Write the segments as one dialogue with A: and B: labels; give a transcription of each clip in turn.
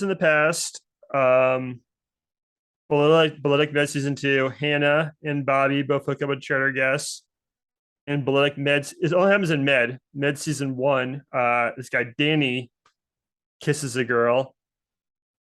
A: in the past. Politic Med season 2, Hannah and Bobby both hook up with charter guests. And Politic Med it only happens in Med season 1. This guy Danny kisses a girl.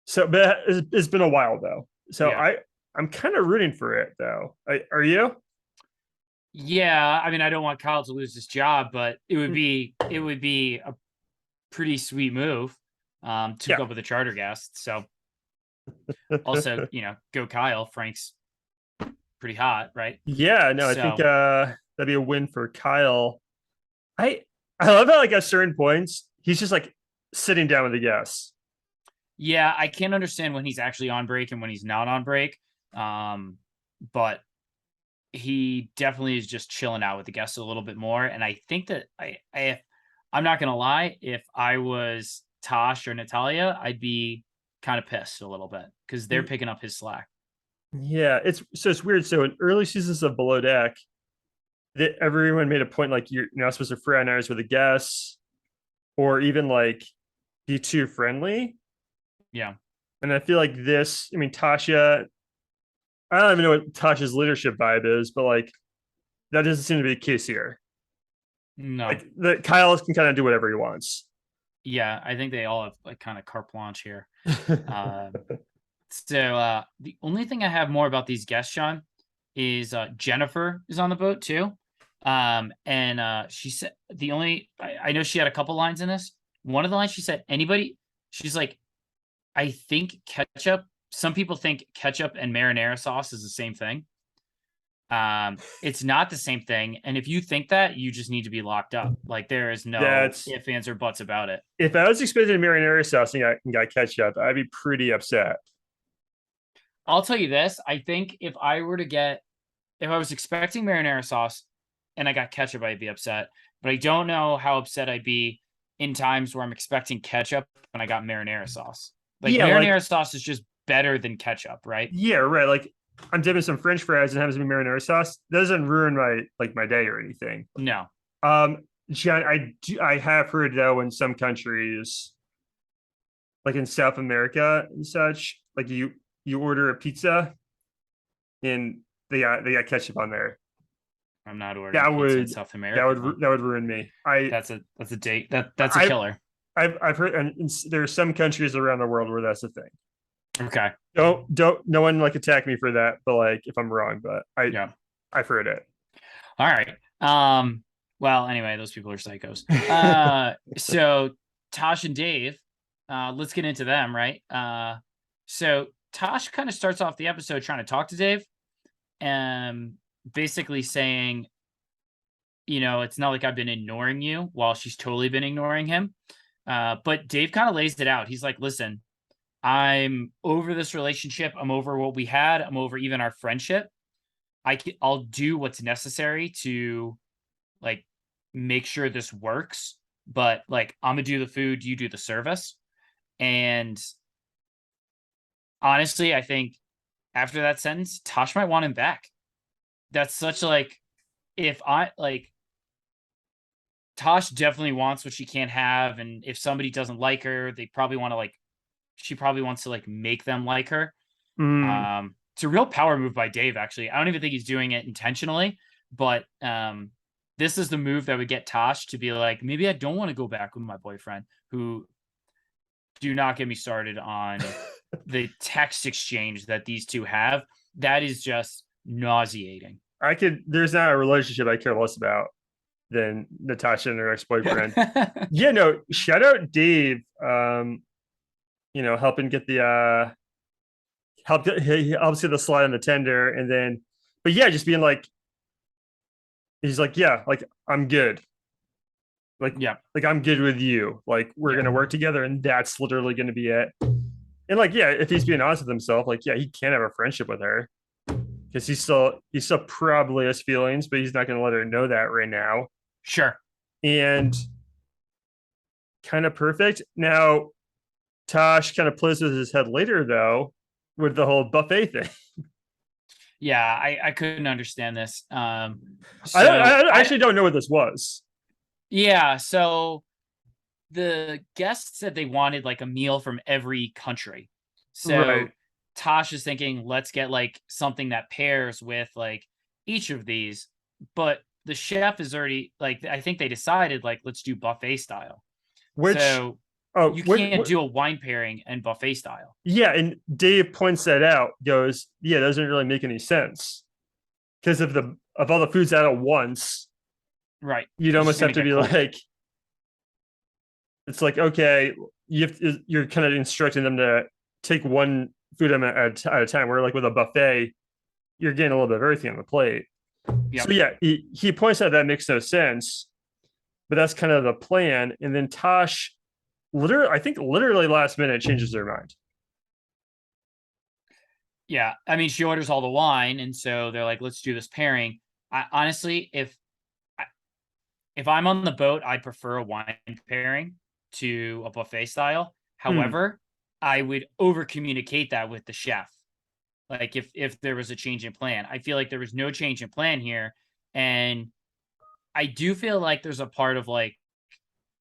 A: So, but it's been a while though. So
B: Yeah.
A: I'm kind of rooting for it though. Are you?
B: Yeah, I mean, I don't want Kyle to lose his job, but it would be a pretty sweet move to
A: Yeah,
B: go with a charter guest. So also, go Kyle. Frank's pretty hot, right?
A: yeah. No, I think
B: So
A: that'd be a win for Kyle. I I love how like at certain points he's just like sitting down with the guests.
B: yeah, I can't understand when he's actually on break and when he's not on break. But he definitely is just chilling out with the guests a little bit more. And I think that I'm not gonna lie, if I was Tosh or Natalia, I'd be kind of pissed a little bit because they're picking up his slack.
A: Yeah, it's weird. So in early seasons of Below Deck, that everyone made a point like you're not supposed to fraternize with the guests or even like be too friendly.
B: Yeah.
A: And I feel like this, I mean, Tasha, I don't even know what Tasha's leadership vibe is, but like that doesn't seem to be the case here.
B: No.
A: Like the Kyle can kind of do whatever he wants.
B: Yeah, I think they all have like kind of carte blanche here. Uh, so the only thing I have more about these guests, Sean, is Jennifer is on the boat too. And she said I know she had a couple lines in this. One of the lines she said, anybody, she's like, I think ketchup. Some people think ketchup and marinara sauce is the same thing. It's not the same thing. And if you think that, you just need to be locked up. Like there is no
A: That's
B: ifs, ands, or buts about it.
A: if I was expecting marinara sauce and got ketchup, I'd be pretty upset.
B: I'll tell you this. I think if I was expecting marinara sauce and I got ketchup, I'd be upset. But I don't know how upset I'd be in times where I'm expecting ketchup and I got marinara sauce. Like
A: Yeah, like
B: marinara sauce is just better than ketchup, right?
A: yeah, right. Like I'm dipping some French fries and having some marinara sauce. That doesn't ruin my day or anything.
B: No.
A: John, I have heard though in some countries, like in South America and such, like you order a pizza and they got ketchup on there.
B: I'm not ordering
A: That
B: pizza in
A: would
B: South America.
A: that would ruin me.
B: That's a date. That's a
A: I
B: killer.
A: I've heard, and there's some countries around the world where that's a thing.
B: Okay.
A: Don't no one like attack me for that, but like if I'm wrong, but
B: Yeah.
A: I've heard
B: All right. Well, anyway, those people are psychos. So Tosh and Dave, let's get into them, right? So Tosh kind of starts off the episode trying to talk to Dave and basically saying, it's not like I've been ignoring you while she's totally been ignoring him. But Dave kind of lays it out. He's like, listen, I'm over this relationship. I'm over what we had. I'm over even our friendship. I'll do what's necessary to like make sure this works, but like I'm gonna do the food, you do the service. And honestly, I think after that sentence, Tosh might want him back. That's such like if I like Tosh definitely wants what she can't have, and if somebody doesn't like her, they probably want to like she probably wants to like make them like her.
A: it.
B: It's a real power move by Dave, actually. I don't even think he's doing it intentionally, but this is the move that would get Tosh to be like, maybe I don't want to go back with my boyfriend. Who do not get me started on the text exchange that these two have. That is just nauseating.
A: There's not a relationship I care less about than Natasha and her ex-boyfriend. Yeah, no, shout out Dave. Helping get the he helps get the slide on the tender, and then but yeah, just being like he's like, yeah, like I'm good. Like
B: Yeah.
A: like I'm good with you. Like we're
B: Yeah.
A: gonna work together, and that's literally gonna be it. And like, yeah, if he's being honest with himself, like, yeah, he can have a friendship with her because he's still probably has feelings, but he's not gonna let her know that right now.
B: Sure.
A: And kind of perfect. Now, Tosh kind of plays with his head later though, with the whole buffet thing.
B: Yeah, I couldn't understand this.
A: I
B: So
A: actually don't know what this was.
B: yeah, so the guests said they wanted like a meal from every country. So
A: Right.
B: Tosh is thinking, let's get like something that pairs with like each of these. But the chef is already like, I think they decided like, let's do buffet style.
A: Which,
B: So
A: oh,
B: you can't do a wine pairing and buffet style.
A: yeah, and Dave points that out. Goes, yeah, it doesn't really make any sense because of all the foods out at once.
B: Right.
A: You'd
B: It's just
A: almost have
B: gonna
A: to
B: get
A: be
B: cold.
A: like, it's like, okay, you're kind of instructing them to take one food at a time. Where like with a buffet, you're getting a little bit of everything on the plate. So
B: Yep.
A: yeah, he points out that makes no sense, but that's kind of the plan. And then Tosh, literally, I think literally last minute changes their mind.
B: Yeah. I mean, she orders all the wine, and so they're like, let's do this pairing. I honestly, if I'm on the boat, I'd prefer a wine pairing to a buffet style.
A: Hmm.
B: However, I would over communicate that with the chef. Like if there was a change in plan, I feel like there was no change in plan here, and I do feel like there's a part of like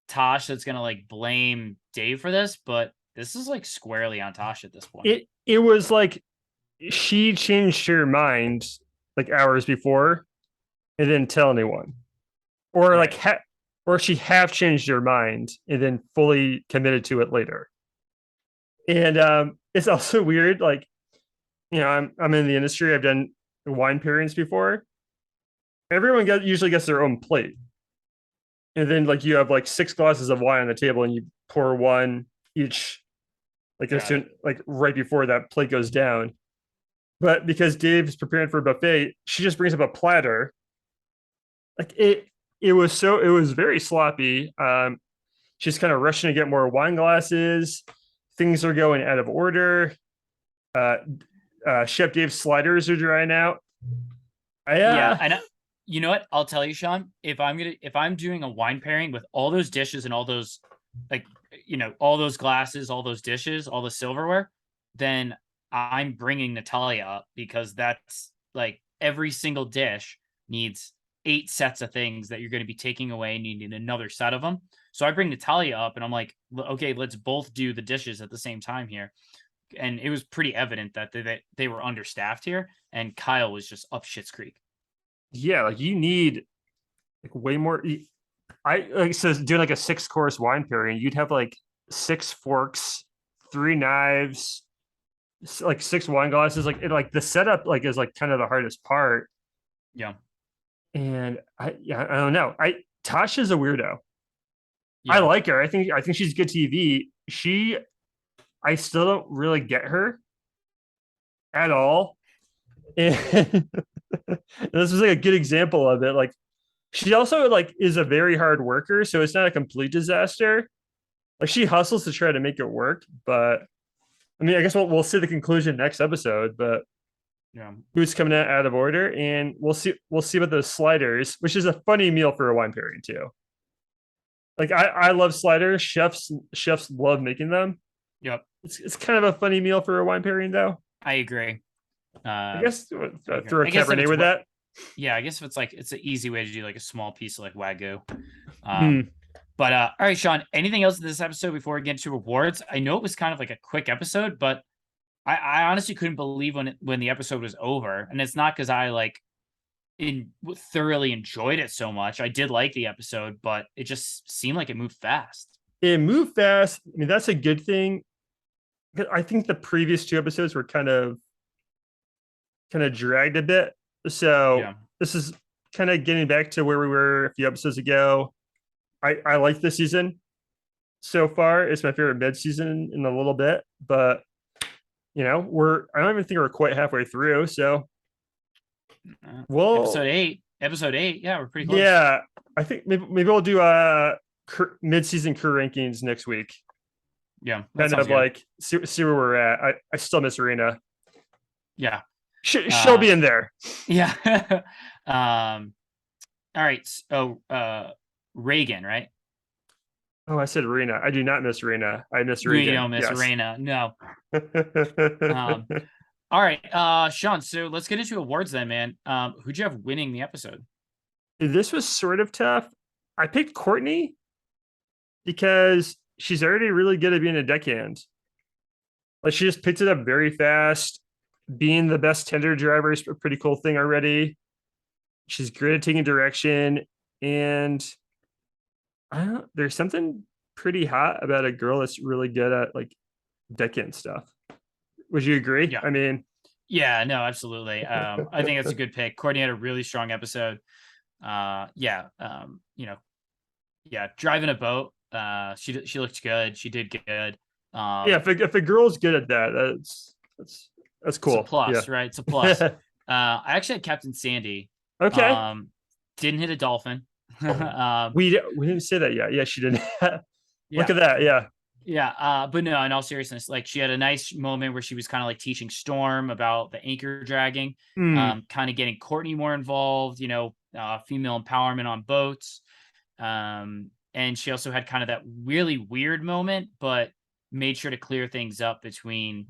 B: Tosh that's gonna like blame Dave for this, but this is like squarely on Tosh at this point.
A: It was like she changed her mind like hours before and didn't tell anyone, or like
B: Right.
A: or she half changed her mind and then fully committed to it later. And it's also weird. Like, I'm in the industry. I've done wine pairings before. Everyone usually gets their own plate, and then like you have like six glasses of wine on the table, and you pour one each, like as
B: Got it.
A: soon like right before that plate goes down. But because Dave's preparing for a buffet, she just brings up a platter. Like it was very sloppy. She's kind of rushing to get more wine glasses. Things are going out of order. Uh, Chef Dave's sliders are drying out. I
B: Yeah, and you know what? I'll tell you, Sean. If I'm doing a wine pairing with all those dishes and all those, like, all those glasses, all those dishes, all the silverware, then I'm bringing Natalia up because that's like every single dish needs 8 sets of things that you're going to be taking away, needing another set of them. So I bring Natalia up, and I'm like, okay, let's both do the dishes at the same time here. And it was pretty evident that they were understaffed here, and Kyle was just up shit's creek.
A: yeah, like you need like way more. I like so doing like a 6 course wine pairing, you'd have like 6 forks, 3 knives, like 6 wine glasses. Like the setup like is like kind of the hardest part.
B: Yeah.
A: And I don't know. Tasha's a weirdo. I
B: Yeah.
A: like her. I think she's good TV. I still don't really get her at all. And this was like a good example of it. Like she also like is a very hard worker, so it's not a complete disaster. Like she hustles to try to make it work, but I mean, I guess we'll see the conclusion next episode. But
B: Yeah.
A: who's coming out of order, and we'll see about those sliders, which is a funny meal for a wine pairing too. Like I love sliders. Chefs love making them.
B: Yep.
A: It's kind of a funny meal for a wine pairing though.
B: I agree.
A: I
B: Uh,
A: guess
B: I agree.
A: throw a
B: I guess if
A: Cabernet
B: it's
A: with that.
B: yeah, I guess if it's like it's an easy way to do like a small piece of like Wagyu. Um,
A: Hmm.
B: but all right, Sean. Anything else in this episode before we get into awards? I know it was kind of like a quick episode, but I honestly couldn't believe when the episode was over, and it's not because I like thoroughly enjoyed it so much. I did like the episode, but it just seemed like it moved fast.
A: It moved fast. I mean, that's a good thing. I think the previous 2 episodes were kind of dragged a bit. So
B: Yeah.
A: this is kind of getting back to where we were a few episodes ago. I like this season so far. It's my favorite mid season in a little bit, but I don't even think we're quite halfway through. So well,
B: Episode eight. Yeah, we're pretty close.
A: yeah, I think maybe we'll do mid season crew rankings next week.
B: Yeah, that
A: Kind
B: sounds
A: of
B: good.
A: like see where we're at. I still miss Arena.
B: Yeah.
A: She'll be in there.
B: Yeah. All right. So Reagan, right?
A: Oh, I said Arena. I do not miss Arena. I miss
B: You
A: Regan.
B: don't miss
A: Yes.
B: Reina. No. Um, all right. Sean, so let's get into awards then, man. Who'd you have winning the episode?
A: This was sort of tough. I picked Courtney, because she's already really good at being a deckhand. Like she just picks it up very fast. Being the best tender driver is a pretty cool thing already. She's great at taking direction, and I don't. There's something pretty hot about a girl that's really good at like deckhand stuff. Would you agree?
B: Yeah.
A: I mean,
B: Yeah, no, absolutely. I think that's a good pick. Courtney had a really strong episode. Yeah, yeah, driving a boat. She looked good. She did good.
A: yeah, if a girl's good at that, that's
B: It's a
A: cool. Yeah.
B: plus, right? It's a plus. I actually had Captain Sandy.
A: Okay.
B: Um, didn't hit a dolphin. um,
A: We didn't say that yet. Yeah, she didn't. Look
B: yeah,
A: at that. Yeah.
B: yeah. But no, in all seriousness, like she had a nice moment where she was kind of like teaching Storm about the anchor dragging,
A: Mm.
B: kind of getting Courtney more involved. Female empowerment on boats. And she also had kind of that really weird moment, but made sure to clear things up between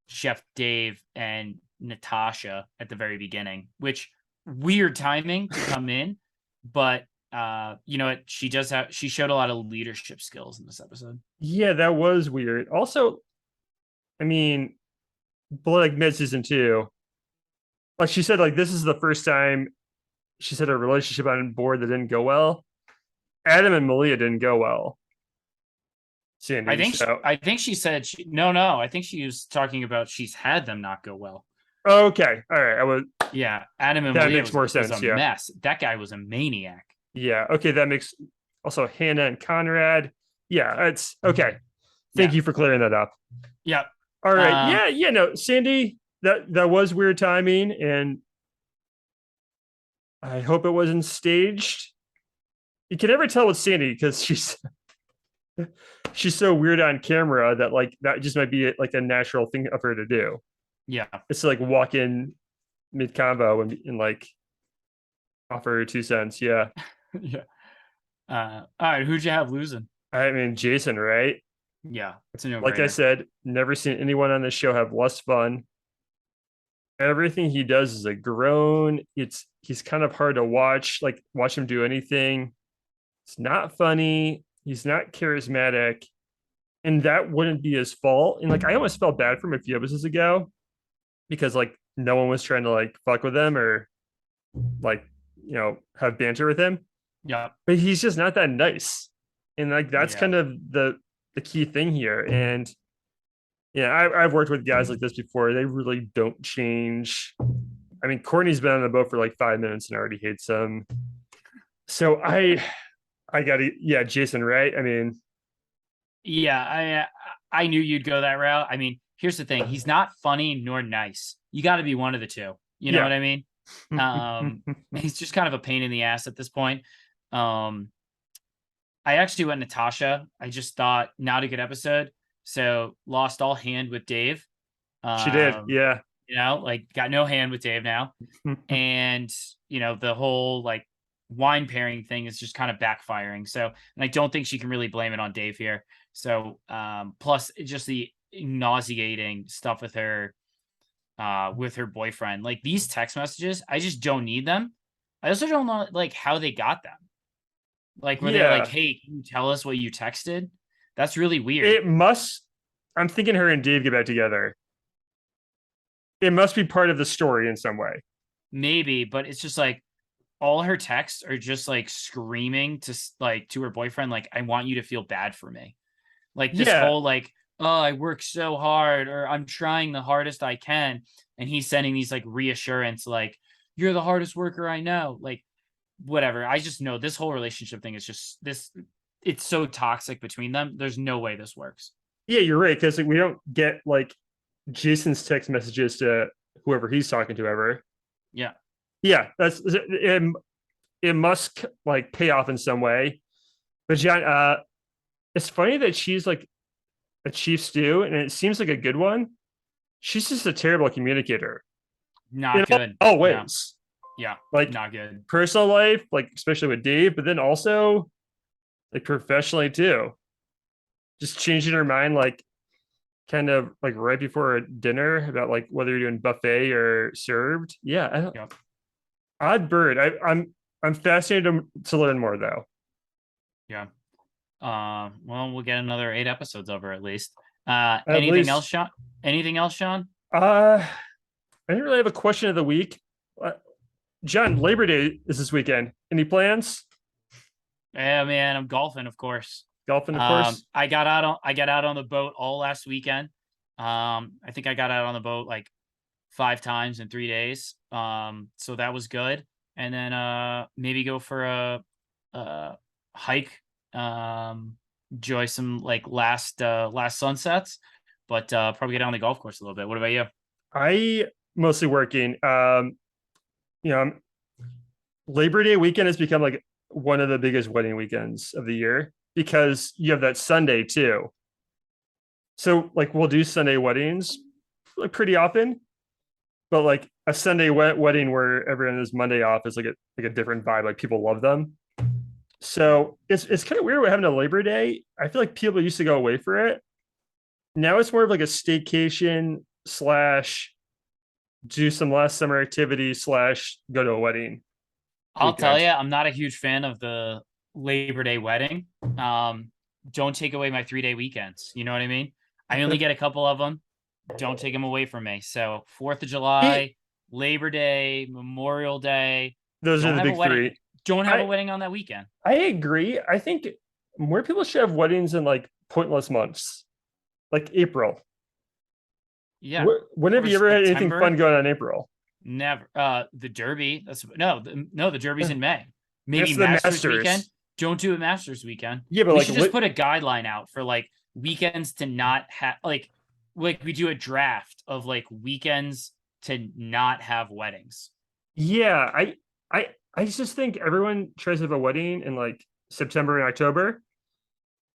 B: Chef Dave and Natasha at the very beginning, which weird timing to come in, but you know what? She showed a lot of leadership skills in this episode.
A: Yeah, that was weird. Also, I mean, but like mid season two, like she said, like this is the first time she said a relationship on board that didn't go well. Adam and Malia didn't go well. Sandy. So
B: I think she said no. I think she was talking about she's had them not go well.
A: okay. All right. I would
B: Yeah, Adam and
A: that
B: Malia
A: makes more
B: was a
A: sense. Yeah.
B: mess. That guy was a maniac.
A: Yeah. Okay. That makes also Hannah and Conrad. Yeah, it's okay. Thank
B: Yeah.
A: you for clearing that up.
B: Yep.
A: All right. Yeah, yeah, no, Sandy, that was weird timing, and I hope it wasn't staged. You can never tell with Sandy because she's so weird on camera that like that just might be like a natural thing of her to do.
B: Yeah.
A: It's like walk in mid combo and like offer her 2 cents. Yeah.
B: Yeah. All right. Who'd you have losing?
A: I mean, Jason, right?
B: Yeah, it's a no
A: Like I said, never seen anyone on this show have less fun. Everything he does is a groan. He's kind of hard to watch, like watch him do anything. It's not funny. He's not charismatic. And that wouldn't be his fault. And like I almost felt bad for him a few episodes ago because like no one was trying to like fuck with him or like, have banter with him.
B: Yeah.
A: But he's just not that nice. And like that's
B: Yeah.
A: kind of the key thing here. And yeah, I've worked with guys like this before. They really don't change. I mean, Courtney's been on the boat for like 5 minutes and already hates him. So I got to, yeah, Jason, right? I mean,
B: Yeah, I knew you'd go that route. I mean, here's the thing. He's not funny nor nice. You got to be one of the two. You know
A: yeah.
B: what I mean? He's just kind of a pain in the ass at this point. I actually went Natasha. I just thought not a good episode. So lost all hand with Dave.
A: She did. Yeah.
B: Like got no hand with Dave now. And, the whole like wine pairing thing is just kind of backfiring. So, and I don't think she can really blame it on Dave here. So, plus just the nauseating stuff with her boyfriend. Like these text messages, I just don't need them. I also don't know like how they got them. Like where they're like,
A: Yeah.
B: "Hey, can you tell us what you texted?" That's really weird.
A: It must, I'm thinking her and Dave get back together. It must be part of the story in some way.
B: Maybe, but it's just like all her texts are just like screaming to her boyfriend, like, "I want you to feel bad for me." Like this
A: Yeah.
B: whole like, "Oh, I work so hard," or "I'm trying the hardest I can," and he's sending these like reassurance, like, "You're the hardest worker I know." Like, whatever. I just know this whole relationship thing is just this. It's so toxic between them. There's no way this works.
A: Yeah, you're right. Because like, we don't get like Jason's text messages to whoever he's talking to ever.
B: Yeah.
A: Yeah. It must like pay off in some way. But John, it's funny that she's like a chief stew and it seems like a good one. She's just a terrible communicator
B: Not
A: in
B: good.
A: all
B: Yeah.
A: ways.
B: Yeah.
A: Like
B: Not good.
A: personal life, like especially with Dave, but then also like professionally too. Just changing her mind, like kind of like right before a dinner about like whether you're doing buffet or served. Yeah, I don't,
B: Yep.
A: odd bird. I'm fascinated to learn more though.
B: Yeah. Well, we'll get another 8 episodes over at least.
A: At
B: Anything
A: least.
B: else, Sean? Anything else, Sean?
A: I didn't really have a question of the week. Uh, John, Labor Day is this weekend. Any plans?
B: Yeah, man, I'm golfing, of course.
A: Golfing, of course.
B: I got out on the boat all last weekend. I think I got out on the boat like 5 times in 3 days. So that was good. And then maybe go for a hike. Enjoy some like last sunsets, but probably get down the golf course a little bit. What about you?
A: I mostly working. I'm Labor Day weekend has become like one of the biggest wedding weekends of the year because you have that Sunday too. So like we'll do Sunday weddings like pretty often, but like a Sunday wedding where everyone has Monday off is like a different vibe. Like people love them. So it's kind of weird with having a Labor Day. I feel like people used to go away for it. Now it's more of like a staycation slash do some last summer activity slash go to a wedding
B: I'll tell
A: weekend.
B: you, I'm not a huge fan of the Labor Day wedding. Don't take away my 3-day weekends. You know what I mean? I only get a couple of them. Don't take them away from me. So 4th of July, Labor Day, Memorial Day.
A: Those are
B: Don't
A: the
B: have a
A: big
B: wedding.
A: three.
B: Don't have a
A: I
B: wedding on that weekend.
A: I agree. I think more people should have weddings in like pointless months, like April.
B: Yeah.
A: When have
B: Or
A: you ever had anything
B: September.
A: fun going on in April?
B: Never. The Derby. That's no. The Derby's in May. Maybe
A: That's the
B: Masters weekend.
A: Masters.
B: Don't do a Masters weekend.
A: Yeah, but
B: We
A: like
B: should just put a guideline out for like weekends to not have like we do a draft of like weekends to not have weddings.
A: yeah, I just think everyone tries to have a wedding in like September and October,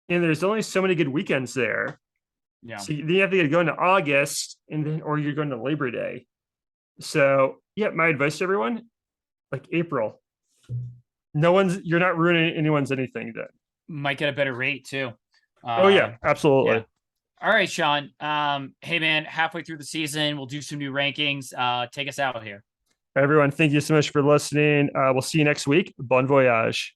A: and there's only so many good weekends there.
B: Yeah.
A: So then you have to go into August, and then or you're going to Labor Day. So yeah, my advice to everyone, like April. You're not ruining anyone's anything then.
B: Might get a better rate too.
A: Oh yeah, absolutely.
B: Yeah. All right, Sean. Hey man, halfway through the season, we'll do some new rankings. Take us out here.
A: Everyone, thank you so much for listening. We'll see you next week. Bon voyage.